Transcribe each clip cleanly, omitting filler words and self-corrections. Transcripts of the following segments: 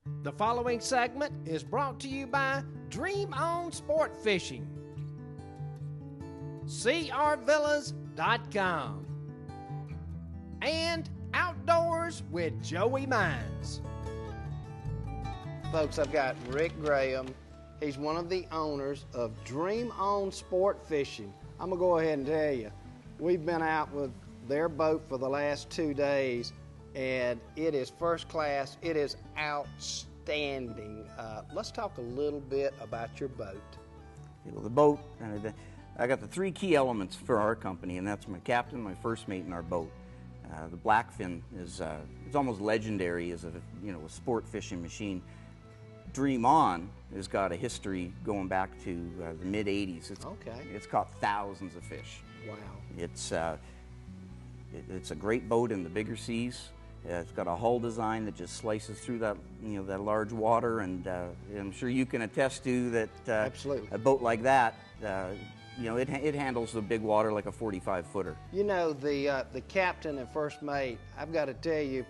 The following segment is brought to you by Dream On Sport Fishing. CRvillas.com and Outdoors with Joey Mines. Folks, I've got Rick Graham. He's one of the owners of Dream On Sport Fishing. I'm going to go ahead and tell you, we've been out with their boat for the last 2 days, and it is first class. It is outstanding. Let's talk a little bit about your boat. Well, the boat, I got the 3 key elements for our company, and that's my captain, my first mate, and our boat. The Blackfin is it's almost legendary as a sport fishing machine. Dream On has got a history going back to the mid '80s. It's caught thousands of fish. Wow. It's a great boat in the bigger seas. It's got a hull design that just slices through that that large water, and I'm sure you can attest to that. Absolutely. A boat like that, it handles the big water like a 45-footer. You know, the captain and first mate, I've got to tell you,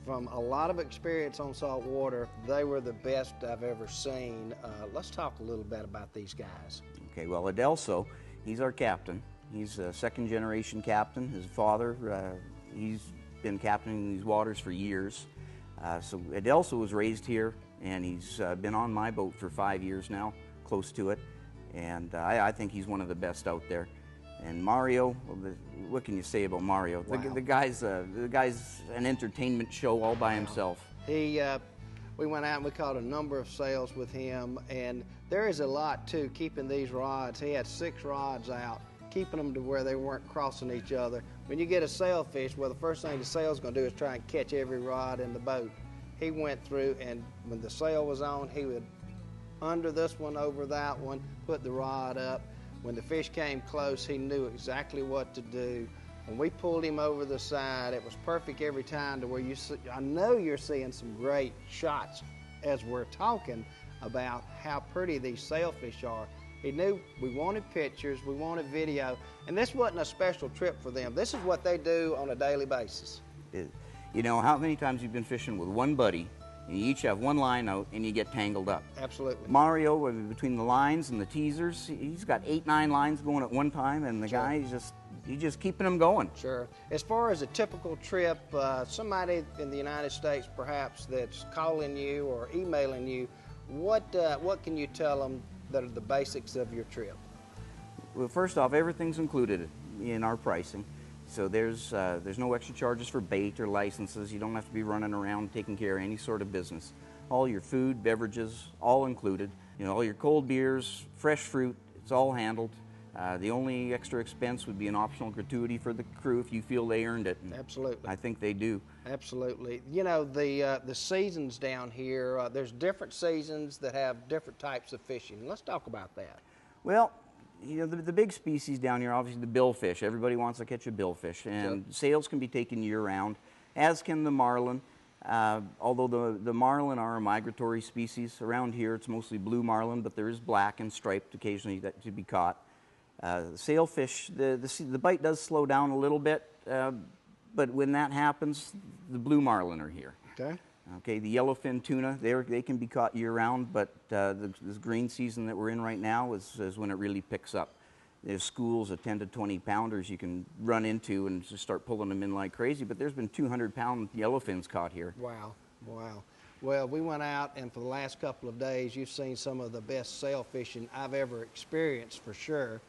from a lot of experience on salt water, they were the best I've ever seen. Let's talk a little bit about these guys. Okay, well, Adelso, he's our captain. He's a second-generation captain. His father, he's been captaining these waters for years. So Adelso was raised here, and he's been on my boat for 5 years now, close to it. And I think he's one of the best out there. And Mario, what can you say about Mario? Wow. The guy's an entertainment show all by himself. We went out and we caught a number of sails with him, and there is a lot too keeping these rods. He had 6 rods out, keeping them to where they weren't crossing each other. When you get a sailfish, well, the first thing the sail's going to do is try and catch every rod in the boat. He went through, and when the sail was on, he would under this one, over that one, put the rod up. When the fish came close, he knew exactly what to do. When we pulled him over the side, it was perfect every time to where I know you're seeing some great shots as we're talking about how pretty these sailfish are. He knew we wanted pictures, we wanted video, and this wasn't a special trip for them. This is what they do on a daily basis. You know, how many times you've been fishing with one buddy, and you each have one line out, and you get tangled up? Absolutely. Mario, between the lines and the teasers, he's got 8, 9 lines going at one time, and the Sure. guy, he's just keeping them going. Sure. As far as a typical trip, somebody in the United States perhaps that's calling you or emailing you, what can you tell them that are the basics of your trip? Well, first off, everything's included in our pricing. So there's no extra charges for bait or licenses. You don't have to be running around taking care of any sort of business. All your food, beverages, all included. You know, all your cold beers, fresh fruit, it's all handled. The only extra expense would be an optional gratuity for the crew if you feel they earned it. Absolutely. I think they do. Absolutely. You know, the seasons down here, there's different seasons that have different types of fishing. Let's talk about that. Well, you know, the big species down here, obviously the billfish. Everybody wants to catch a billfish, and Sure. Sales can be taken year-round, as can the marlin. Although the marlin are a migratory species. Around here it's mostly blue marlin, but there is black and striped occasionally that to be caught. Sailfish, the bite does slow down a little bit, but when that happens, the blue marlin are here. Okay. Okay, the yellowfin tuna, they can be caught year-round, but this green season that we're in right now is when it really picks up. There's schools of 10 to 20 pounders you can run into and just start pulling them in like crazy, but there's been 200-pound yellowfins caught here. Wow, wow. Well, we went out, and for the last couple of days, you've seen some of the best sail fishing I've ever experienced, for sure.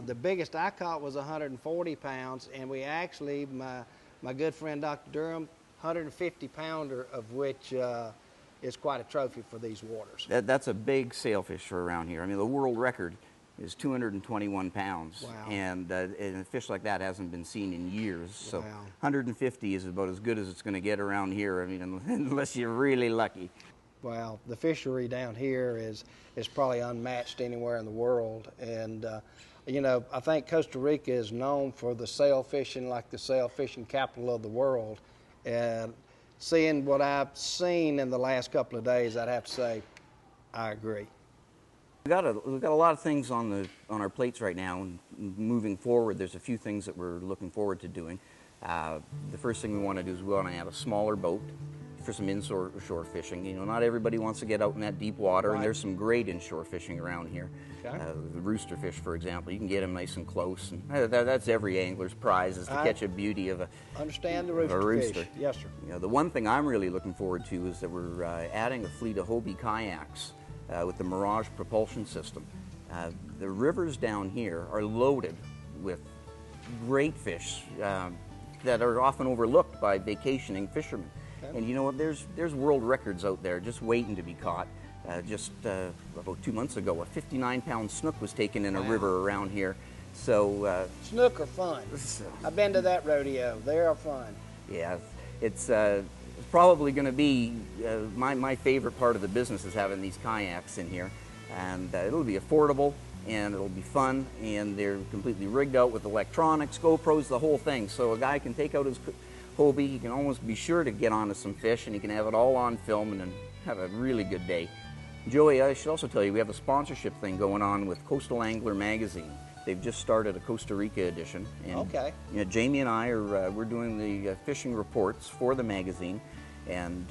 The biggest I caught was 140 pounds, and we actually, my good friend Dr. Durham, 150-pounder, of which is quite a trophy for these waters. That's a big sailfish for around here. I mean, the world record is 221 pounds. Wow. And a fish like that hasn't been seen in years. So Wow. 150 is about as good as it's going to get around here, I mean, unless you're really lucky. Wow, the fishery down here is probably unmatched anywhere in the world. And you know, I think Costa Rica is known for the sail fishing, like the sail fishing capital of the world. And seeing what I've seen in the last couple of days, I'd have to say I agree. We've got a lot of things on our plates right now, and moving forward, there's a few things that we're looking forward to doing. The first thing we want to do is we want to have a smaller boat, for some inshore fishing. You know, not everybody wants to get out in that deep water, Right. and there's some great inshore fishing around here. Okay. The rooster fish, for example, you can get them nice and close, and that's every angler's prize, is to catch a beauty of a Understand the of a rooster fish. Yes, sir. You know, the one thing I'm really looking forward to is that we're adding a fleet of Hobie kayaks with the Mirage propulsion system. The rivers down here are loaded with great fish that are often overlooked by vacationing fishermen. Okay. And you know what? There's world records out there just waiting to be caught. Just about 2 months ago, a 59-pound snook was taken in a river around here. So Snook are fun. I've been to that rodeo. They are fun. yeah, it's probably going to be my favorite part of the business is having these kayaks in here, and it'll be affordable and it'll be fun, and they're completely rigged out with electronics, GoPros, the whole thing. So a guy can take out his Hobie, he can almost be sure to get onto some fish, and he can have it all on film and then have a really good day. Joey, I should also tell you, we have a sponsorship thing going on with Coastal Angler magazine. They've just started a Costa Rica edition. And, Okay. you know, Jamie and I are we're doing the fishing reports for the magazine, and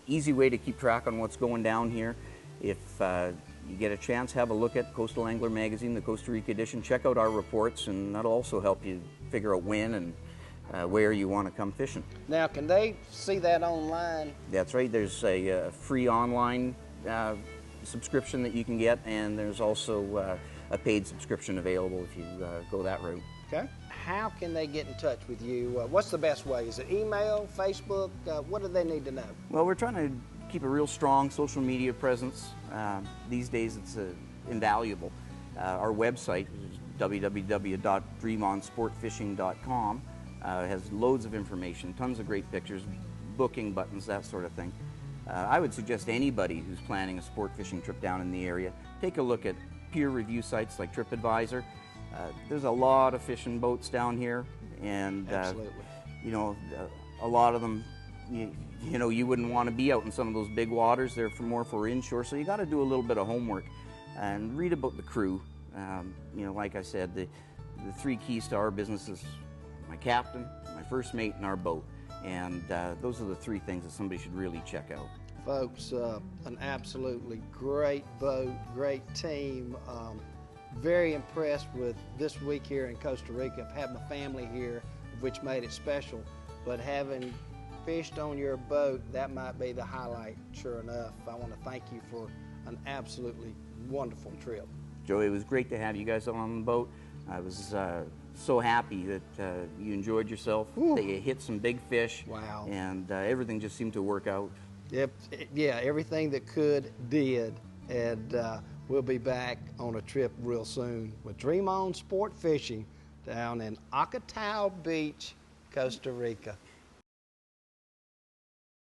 easy way to keep track on what's going down here. If you get a chance, have a look at Coastal Angler magazine, the Costa Rica edition. Check out our reports, and that'll also help you figure out when and where you want to come fishing. Now, can they see that online? That's right. There's a free online subscription that you can get, and there's also a paid subscription available if you go that route. Okay. How can they get in touch with you? What's the best way? Is it email, Facebook? What do they need to know? Well, we're trying to keep a real strong social media presence. These days it's invaluable. Our website is www.dreamonsportfishing.com. Has loads of information, tons of great pictures, booking buttons, that sort of thing. I would suggest anybody who's planning a sport fishing trip down in the area, take a look at peer review sites like TripAdvisor. There's a lot of fishing boats down here, and Absolutely. you know, a lot of them, you know, you wouldn't want to be out in some of those big waters. They're more for inshore, so you got to do a little bit of homework and read about the crew. You know, like I said, the three keys to our business is my captain, my first mate, and our boat. And those are the three things that somebody should really check out. Folks, an absolutely great boat, great team. Very impressed with this week here in Costa Rica. I've had my family here, which made it special. But having fished on your boat, that might be the highlight, sure enough. I want to thank you for an absolutely wonderful trip. Joey, it was great to have you guys on the boat. I was so happy that you enjoyed yourself, that you hit some big fish. Wow. And everything just seemed to work out. Yep, yeah, everything that could did, and we'll be back on a trip real soon with Dream On Sport Fishing down in Acatao Beach, Costa Rica.